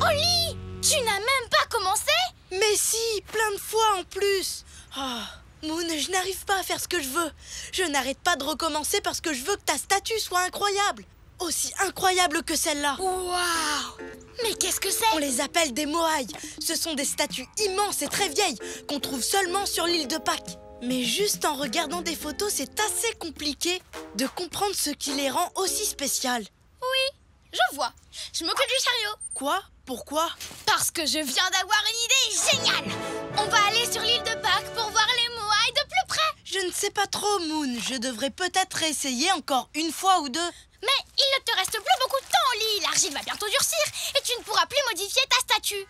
Oli, tu n'as même pas commencé? Mais si, plein de fois en plus. Oh, Moon, je n'arrive pas à faire ce que je veux. Je n'arrête pas de recommencer parce que je veux que ta statue soit incroyable. Aussi incroyable que celle-là. Waouh! Mais qu'est-ce que c'est? On les appelle des moaïs. Ce sont des statues immenses et très vieilles qu'on trouve seulement sur l'île de Pâques. Mais juste en regardant des photos, c'est assez compliqué de comprendre ce qui les rend aussi spéciales. Oui, je vois. Je m'occupe du chariot. Quoi? Pourquoi? Parce que je viens d'avoir une idée géniale. On va aller sur l'île de Pâques pour voir les moaïs de plus près. Je ne sais pas trop, Moon. Je devrais peut-être essayer encore une fois ou deux. Mais il ne te reste plus beaucoup de temps, Oli. L'argile va bientôt durcir et tu ne pourras plus modifier ta statue.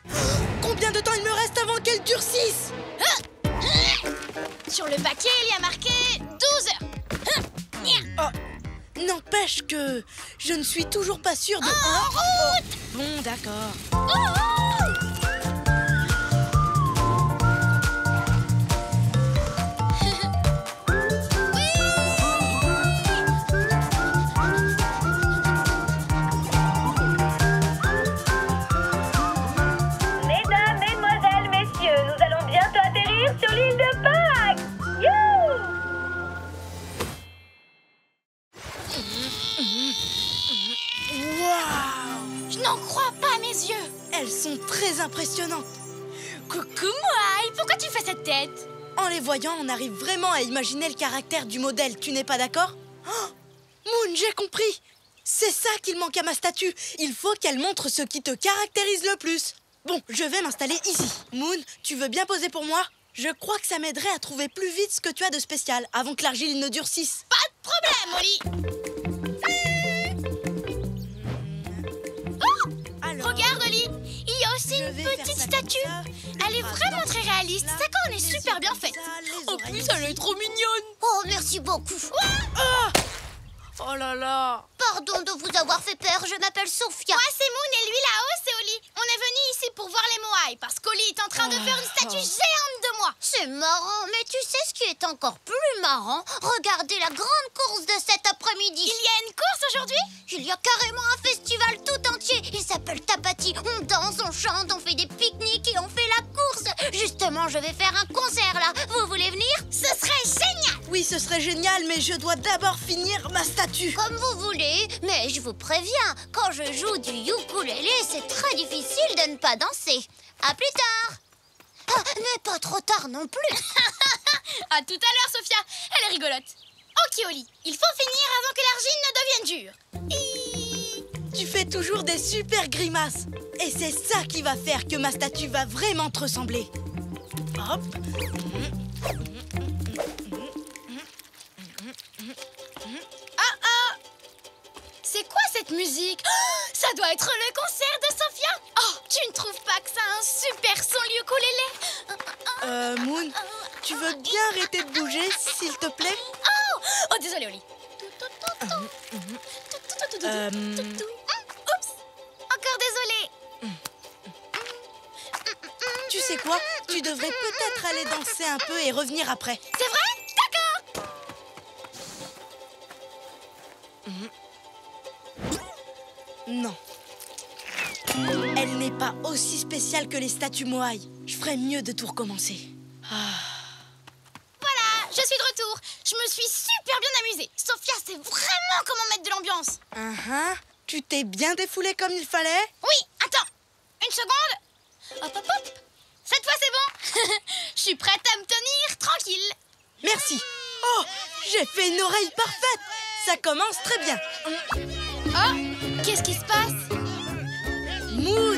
Combien de temps il me reste avant qu'elle durcisse? Sur le paquet, il y a marqué 12 heures. Oh, n'empêche que je ne suis toujours pas sûre de... En route! Bon, d'accord. Mesdames, mesdemoiselles, messieurs, nous allons bientôt atterrir sur l'île de Pâques. Youhou! Waouh! Je n'en crois pas mes yeux. Elles sont très impressionnantes. Coucou Moaï, pourquoi tu fais cette tête? En les voyant, on arrive vraiment à imaginer le caractère du modèle. Tu n'es pas d'accord? Oh, Moon, j'ai compris. C'est ça qu'il manque à ma statue. Il faut qu'elle montre ce qui te caractérise le plus. Bon, je vais m'installer ici. Moon, tu veux bien poser pour moi? Je crois que ça m'aiderait à trouver plus vite ce que tu as de spécial avant que l'argile ne durcisse. Pas de problème, Oli. Alors... Regarde, Oli, il y a aussi petite statue. Elle est vraiment très réaliste. Sa corne est super bien faite. En plus, elle est trop mignonne. Oh, merci beaucoup. Oh là là. Pardon de vous avoir fait peur, je m'appelle Sophia. Moi, c'est Moon et lui là-haut, c'est Oli. On est venu ici pour voir les Moai parce qu'Oli est en train de faire une statue géante de moi. C'est marrant, mais tu sais ce qui est encore plus marrant? Regardez la grande course de cet après-midi. Il y a une course aujourd'hui? Il y a carrément un festival tout entier. Il s'appelle Tapati. On danse, on chante, on fait des pique-niques et on fait la course. Justement, je vais faire un concert là. Vous voulez venir? Ce serait génial. Oui, ce serait génial, mais je dois d'abord finir ma statue. Comme vous voulez, mais je vous préviens, quand je joue du ukulélé, c'est très difficile de ne pas danser. À plus tard. Ah, mais pas trop tard non plus. À tout à l'heure, Sophia. Elle est rigolote. Ok, Oli, il faut finir avant que l'argile ne devienne dure. Tu fais toujours des super grimaces. Et c'est ça qui va faire que ma statue va vraiment te ressembler. Hop. C'est quoi cette musique? Oh, ça doit être le concert de Sophia. Oh, tu ne trouves pas que ça a un super son, le ukulélé? Moon, tu veux bien arrêter de bouger, s'il te plaît? Oh, désolé, Oli. Oups, encore désolé. Tu sais quoi? Tu devrais peut-être aller danser un peu et revenir après. C'est vrai? D'accord. Non. Elle n'est pas aussi spéciale que les statues Moai. Je ferais mieux de tout recommencer. Voilà, je suis de retour. Je me suis super bien amusée. Sophia sait vraiment comment mettre de l'ambiance. Tu t'es bien défoulée comme il fallait? Oui, attends. Une seconde. Hop, hop, hop. Cette fois, c'est bon. Je suis prête à me tenir tranquille. Merci. Oh, j'ai fait une oreille parfaite. Ça commence très bien. Oh, qu'est-ce qui se passe? Moon,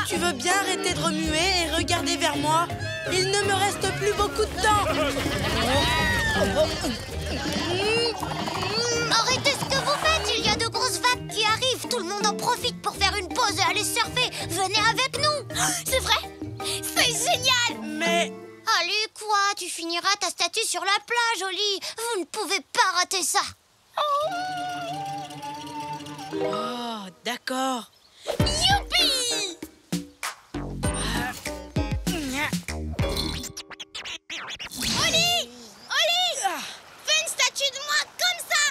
tu veux bien arrêter de remuer et regarder vers moi? Il ne me reste plus beaucoup de temps. Arrêtez ce que vous faites, il y a de grosses vagues qui arrivent. Tout le monde en profite pour faire une pause et aller surfer. Venez avec nous. C'est vrai? C'est génial. Mais... Allez, quoi? Tu finiras ta statue sur la plage, Oli. Vous ne pouvez pas rater ça. Oh, d'accord. Youpi! Oli! Oli! Fais une statue de moi comme ça!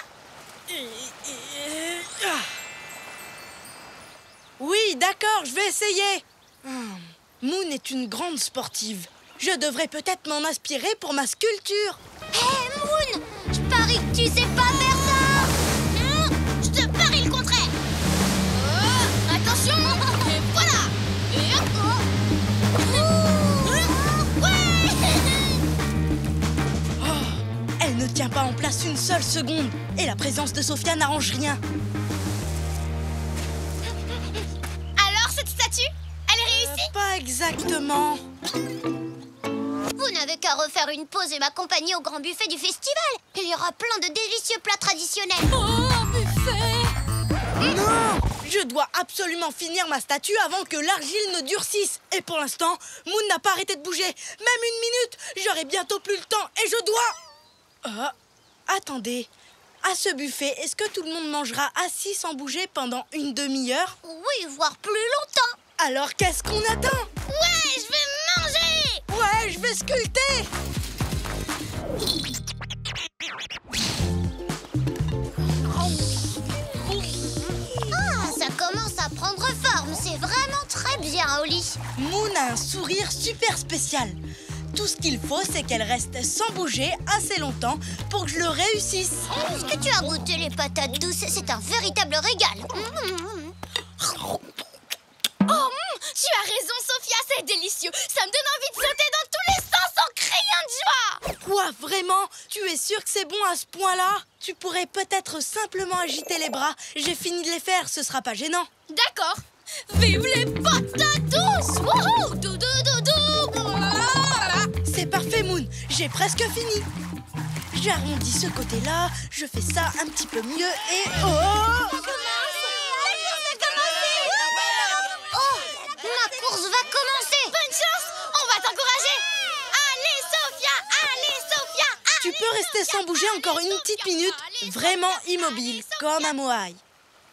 Oui, d'accord, je vais essayer. Moon est une grande sportive. Je devrais peut-être m'en inspirer pour ma sculpture. Hé, Moon! Je parie que tu sais pas faire ça! Je te parie le contraire! Attention! Et voilà! Et hop! Elle ne tient pas en place une seule seconde. Et la présence de Sophia n'arrange rien. Alors, cette statue, elle est réussie? Pas exactement. Vous n'avez qu'à refaire une pause et m'accompagner au grand buffet du festival. Il y aura plein de délicieux plats traditionnels. Oh, un buffet! Non! Je dois absolument finir ma statue avant que l'argile ne durcisse. Et pour l'instant, Moon n'a pas arrêté de bouger. Même une minute, j'aurai bientôt plus le temps et je dois... attendez. À ce buffet, est-ce que tout le monde mangera assis sans bouger pendant une demi-heure? Oui, voire plus longtemps. Alors qu'est-ce qu'on attend? Ouais, je vais manger! Ouais, je vais sculpter! Ah, ça commence à prendre forme. C'est vraiment très bien, Oli. Moon a un sourire super spécial. Tout ce qu'il faut, c'est qu'elle reste sans bouger assez longtemps pour que je le réussisse. Est-ce que tu as goûté les patates douces? C'est un véritable régal. Oh, tu as raison, Sophia, c'est délicieux. Ça me donne envie de sauter dans tous les sens en criant de joie. Quoi, vraiment? Tu es sûr que c'est bon à ce point-là? Tu pourrais peut-être simplement agiter les bras. J'ai fini de les faire, ce sera pas gênant. D'accord. Vive les patates douces! Wouhou! Doudou, doudou! C'est parfait, Moon. J'ai presque fini. J'arrondis ce côté-là, je fais ça un petit peu mieux et... Oh, ma course va rester sans bouger encore une petite minute, vraiment immobile, comme un moaï.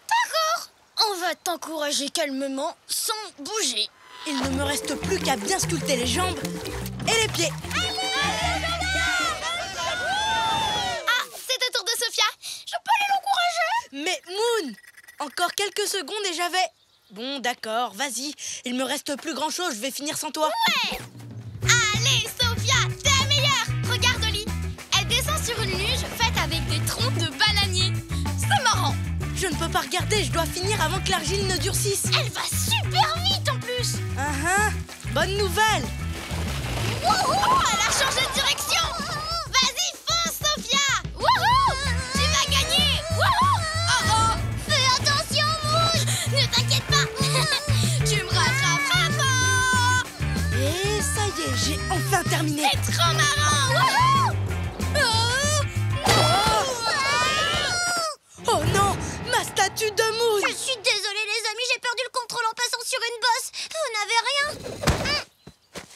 D'accord. On va t'encourager calmement, sans bouger. Il ne me reste plus qu'à bien sculpter les jambes et les pieds. Ah, c'est au tour de Sophia. Je peux aller l'encourager? Mais Moon, encore quelques secondes et j'avais... Bon, d'accord, vas-y. Il me reste plus grand-chose, je vais finir sans toi. Ouais. Allez, Sophia, t'es la meilleure. Regarde Oli. Elle descend sur une luge faite avec des troncs de bananier. C'est marrant. Je ne peux pas regarder, je dois finir avant que l'argile ne durcisse. Elle va super vite en plus. Bonne nouvelle. Wouhou, elle a changé de direction. Vas-y, fonce, Sophia. Wouhou, tu vas gagner. Wouhou. Oh. Fais attention, Moon. Ne t'inquiète pas. Tu me rattraperas pas. Et ça y est, j'ai enfin terminé. C'est trop marrant. Wouhou. Oh non, ma statue de Moon. Je suis désolée, les amis, j'ai perdu le contrôle en passant sur une bosse. Vous n'avez rien?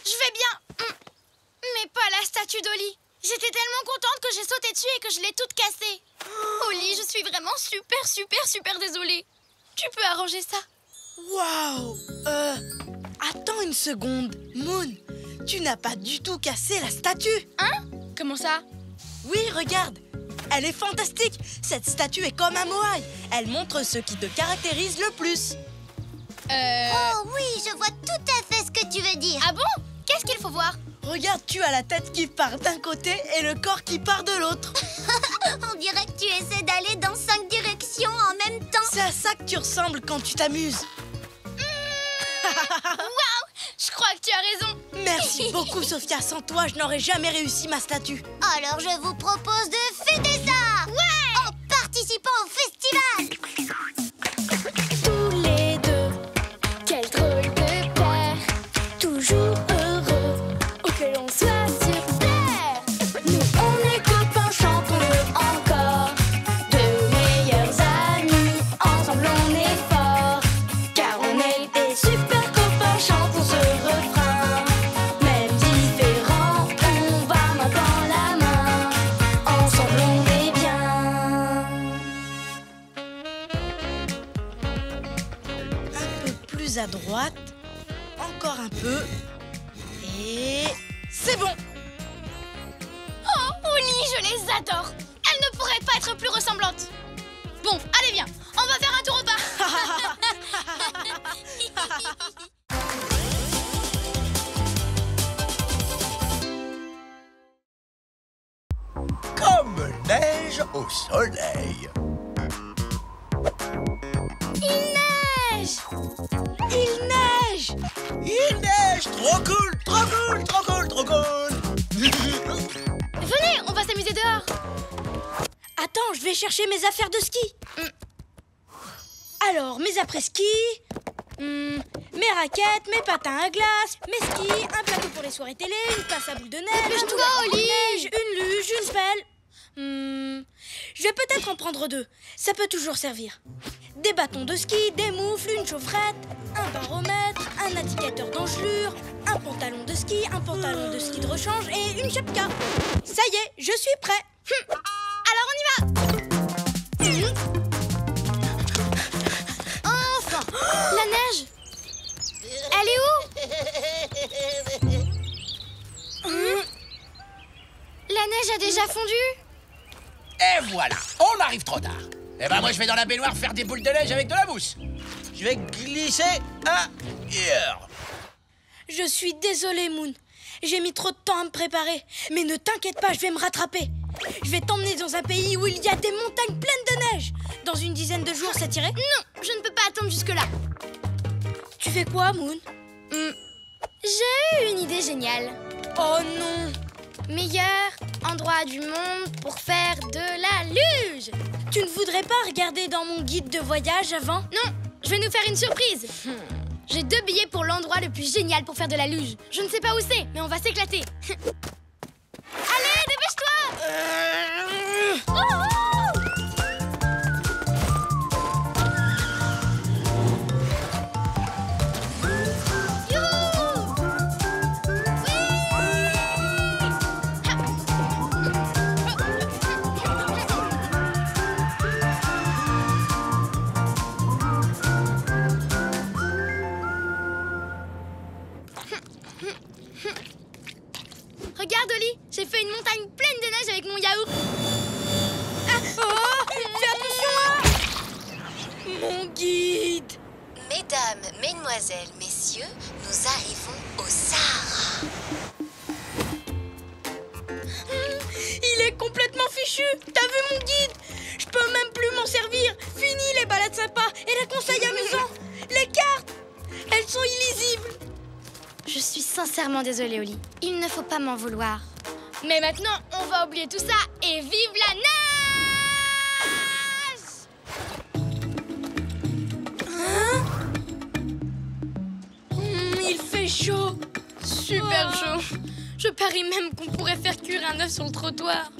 Je vais bien. Mais pas la statue d'Oli. J'étais tellement contente que j'ai sauté dessus et que je l'ai toute cassée. Oli, je suis vraiment super désolée. Tu peux arranger ça? Waouh. Attends une seconde. Moon, tu n'as pas du tout cassé la statue. Hein? Comment ça? Oui, regarde. Elle est fantastique. Cette statue est comme un moaï. Elle montre ce qui te caractérise le plus. Oh oui, je vois tout à fait ce que tu veux dire. Ah bon? Qu'est-ce qu'il faut voir? Regarde, tu as la tête qui part d'un côté et le corps qui part de l'autre. On dirait que tu essaies d'aller dans 5 directions en même temps. C'est à ça que tu ressembles quand tu t'amuses. Waouh! Je crois que tu as raison. Merci beaucoup, Sophia. Sans toi, je n'aurais jamais réussi ma statue. Alors je vous propose de fêter ça. Ouais! En participant au festival. Tous les deux, quel drôle de paire, toujours heureux, où que l'on soit sur terre. Nous on est copains, chantons-le encore, de meilleurs amis, ensemble on est forts, car on est des super copains, chantons ce refrain. Même différents, on va main dans la main, ensemble on est bien. Un peu plus à droite. Encore un peu. Et... c'est bon. Oh, Oli, je les adore. Elles ne pourraient pas être plus ressemblantes. Bon, allez, viens. On va faire un tour au parc. Comme neige au soleil. Il neige. Il neige. Il neige. Trop cool, trop cool, trop cool, trop cool. Venez, on va s'amuser dehors. Attends, je vais chercher mes affaires de ski. Alors, mes après-ski, mes raquettes, mes patins à glace, mes skis, un plateau pour les soirées télé, une pince à boules de neige, Dépêche-toi, un boule à Oli. neige, une luge, une pelle. Je vais peut-être en prendre 2. Ça peut toujours servir. Des bâtons de ski, des moufles, une chaufferette, un baromètre, un indicateur d'engelure, un pantalon de ski, un pantalon de ski de rechange et une chapka. Ça y est, je suis prêt. Alors on y va. Enfin, la neige. Elle est où? La neige a déjà fondu. Et voilà, on arrive trop tard. Eh ben moi je vais dans la baignoire faire des boules de neige avec de la mousse. Je vais glisser ailleurs. Je suis désolée, Moon. J'ai mis trop de temps à me préparer. Mais ne t'inquiète pas, je vais me rattraper. Je vais t'emmener dans un pays où il y a des montagnes pleines de neige. Dans une dizaine de jours, ça t'irait? Non, je ne peux pas attendre jusque-là. Tu fais quoi, Moon? J'ai eu une idée géniale. Oh non! Meilleur endroit du monde pour faire de la luge. Tu ne voudrais pas regarder dans mon guide de voyage avant? Non, je vais nous faire une surprise. J'ai 2 billets pour l'endroit le plus génial pour faire de la luge. Je ne sais pas où c'est, mais on va s'éclater. Allez, dépêche-toi. Oh, oh. Mon guide! Mesdames, mesdemoiselles, messieurs, nous arrivons au Sahara. Il est complètement fichu! T'as vu mon guide? Je peux même plus m'en servir! Fini les balades sympas et les conseils amusants! Les cartes! Elles sont illisibles! Je suis sincèrement désolée, Oli. Il ne faut pas m'en vouloir. Mais maintenant, on va oublier tout ça et vive la neige! Hein? Il fait chaud! Super chaud. Je parie même qu'on pourrait faire cuire un œuf sur le trottoir.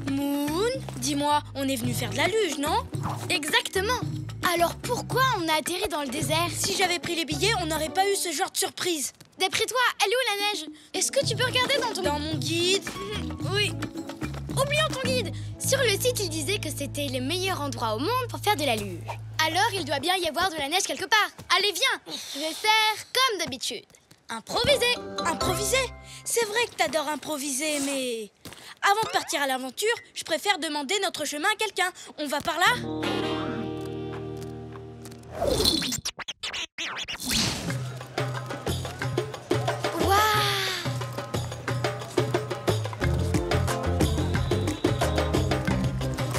Moon, dis-moi, on est venu faire de la luge, non? Exactement. Alors pourquoi on a atterri dans le désert? Si j'avais pris les billets, on n'aurait pas eu ce genre de surprise. D'après toi, elle est où la neige? Est-ce que tu peux regarder dans mon guide? Oui. Oublions ton guide. Sur le site, il disait que c'était le meilleur endroit au monde pour faire de la luge. Alors, il doit bien y avoir de la neige quelque part. Allez, viens. Je vais faire comme d'habitude. Improviser. Improviser? C'est vrai que t'adores improviser, mais... Avant de partir à l'aventure, je préfère demander notre chemin à quelqu'un. On va par là?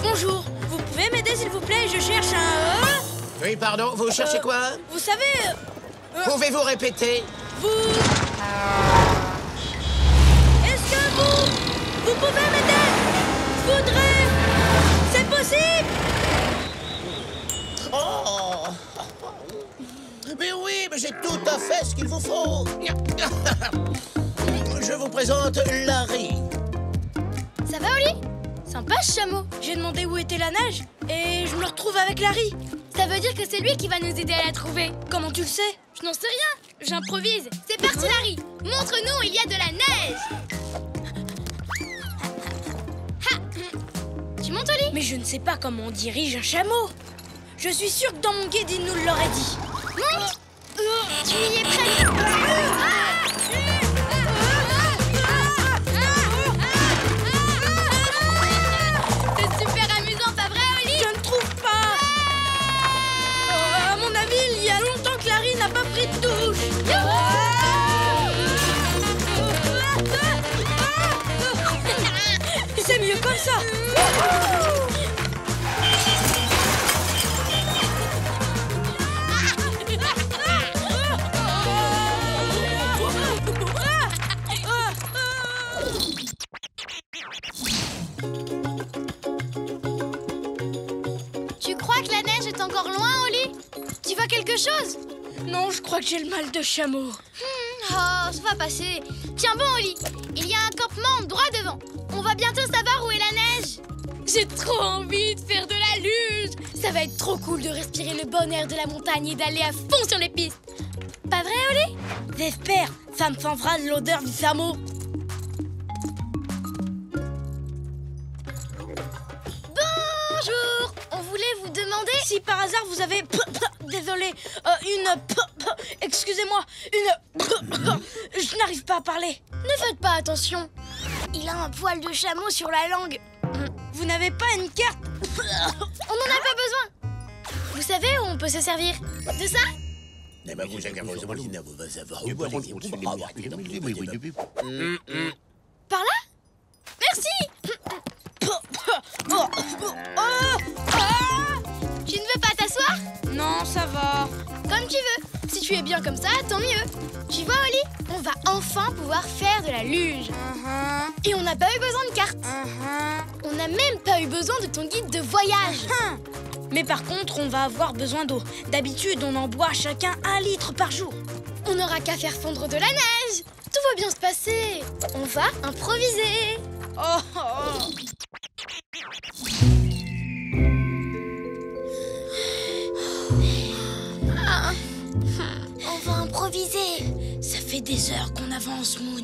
Bonjour, vous pouvez m'aider s'il vous plaît? Je cherche un... Oui, pardon, vous cherchez quoi? Vous savez... Pouvez-vous répéter? Est-ce que vous pouvez m'aider? Je voudrais... C'est possible? Oh! Mais oui, mais j'ai tout à fait ce qu'il vous faut. Je vous présente Larry. Ça va, Oli? Sympa, ce chameau. J'ai demandé où était la neige et je me retrouve avec Larry. Ça veut dire que c'est lui qui va nous aider à la trouver. Comment tu le sais? Je n'en sais rien. J'improvise. C'est parti, Larry. Montre-nous où il y a de la neige. Ha. Tu montes, Oli? Mais je ne sais pas comment on dirige un chameau. Je suis sûre que dans mon guide, il nous l'aurait dit. Monte. Tu y es prête? C'est super amusant, pas vrai, Oli? Je ne trouve pas. À mon avis, il y a longtemps que Larry n'a pas pris de douche. C'est mieux comme ça. Tu crois que la neige est encore loin, Oli? Tu vois quelque chose? Non, je crois que j'ai le mal de chameau. Oh, ça va passer. Tiens bon, Oli, il y a un campement droit devant. On va bientôt savoir où est la neige. J'ai trop envie de faire de la luge. Ça va être trop cool de respirer le bon air de la montagne et d'aller à fond sur les pistes. Pas vrai, Oli? J'espère, ça me changera de l'odeur du chameau. Bonjour. On voulait vous demander... Si par hasard vous avez... Désolé, excusez-moi, je n'arrive pas à parler. Ne faites pas attention. Il a un poil de chameau sur la langue. Vous n'avez pas une carte? On n'en a pas besoin. Vous savez où on peut se servir de ça? Par là? Merci. Tu ne veux pas t'asseoir? Non, ça va. Comme tu veux. Si tu es bien comme ça, tant mieux. Tu vois, Oli, on va enfin pouvoir faire de la luge. Et on n'a pas eu besoin de carte. On n'a même pas eu besoin de ton guide de voyage. Mais par contre, on va avoir besoin d'eau. D'habitude, on en boit chacun 1 litre par jour. On n'aura qu'à faire fondre de la neige. Tout va bien se passer. On va improviser. On va improviser. Ça fait des heures qu'on avance, Moon.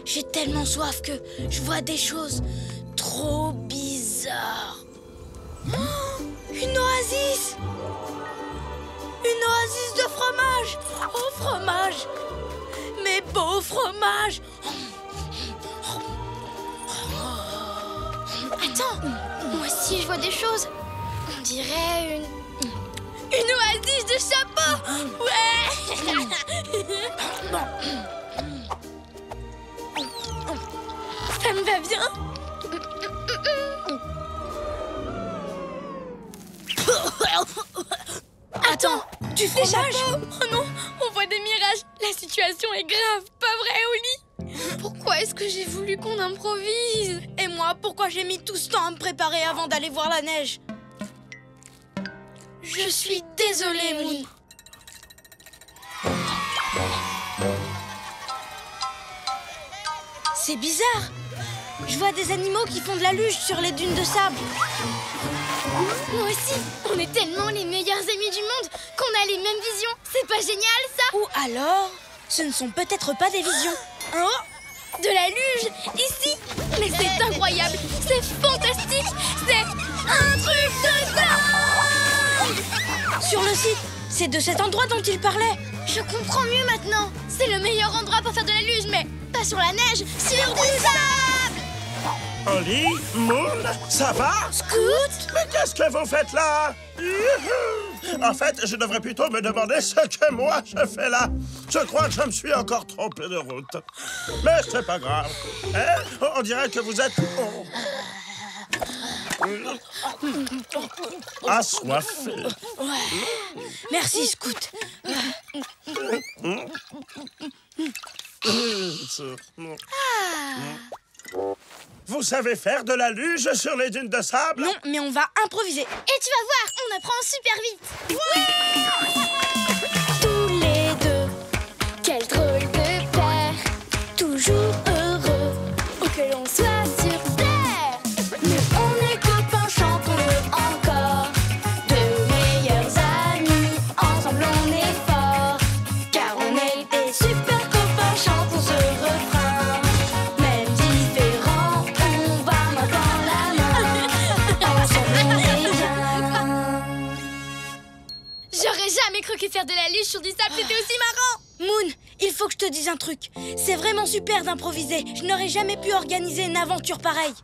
J'ai tellement soif que je vois des choses trop bizarres. Une oasis! Une oasis de fromage! Oh, fromage! Mes beaux fromages! Attends, moi aussi je vois des choses. On dirait Une oasis de chapeau. Ouais. Ça me va bien. Attends, tu fais chapeau? Oh non, on voit des mirages. La situation est grave, pas vrai, Oli? Pourquoi est-ce que j'ai voulu qu'on improvise? Et moi, pourquoi j'ai mis tout ce temps à me préparer avant d'aller voir la neige? Je suis désolée, Moon. C'est bizarre. Je vois des animaux qui font de la luge sur les dunes de sable. Moi aussi, on est tellement les meilleurs amis du monde qu'on a les mêmes visions. C'est pas génial, ça? Ou alors, ce ne sont peut-être pas des visions. Oh, de la luge, ici. Mais c'est incroyable, c'est fantastique, c'est un truc de dingue. Sur le site, c'est de cet endroit dont il parlait. Je comprends mieux maintenant. C'est le meilleur endroit pour faire de la luge, mais pas sur la neige, sur du sable. Oli, Moon, ça va? Scoot? Mais qu'est-ce que vous faites là? En fait, je devrais plutôt me demander ce que moi je fais là. Je crois que je me suis encore trompé de route. Mais c'est pas grave. Hein? On dirait que vous êtes... assoiffé. Merci, Scoot. Vous savez faire de la luge sur les dunes de sable? Non, mais on va improviser. Et tu vas voir, on apprend super vite. Tous les deux, quel drôle de paire, toujours heureux, où que l'on soit sur terre. Nous on est copains, chantons-le encore, de meilleurs amis, ensemble on est forts, car on est des super copains, chantons ce refrain. Même différents, on va main dans la main, ensemble on est bien. J'aurais jamais cru que faire de la luge sur du sable, c'était aussi marrant. Moon, il faut que je te dise un truc. C'est vraiment super d'improviser. Je n'aurais jamais pu organiser une aventure pareille.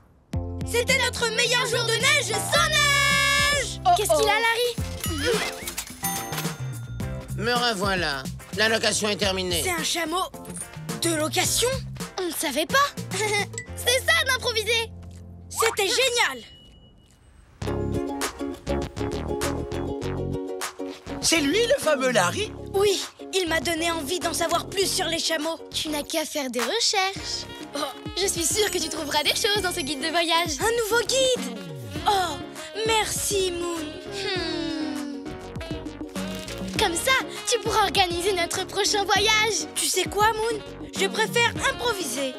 C'était notre meilleur jour de neige sans neige. Qu'est-ce qu'il a, Larry? Me revoilà. La location est terminée. C'est un chameau de location? On ne savait pas. C'est ça d'improviser. C'était génial. C'est lui, le fameux Larry? Oui, il m'a donné envie d'en savoir plus sur les chameaux. Tu n'as qu'à faire des recherches. Oh, je suis sûre que tu trouveras des choses dans ce guide de voyage. Un nouveau guide? Oh, merci, Moon. Comme ça, tu pourras organiser notre prochain voyage. Tu sais quoi, Moon? Je préfère improviser.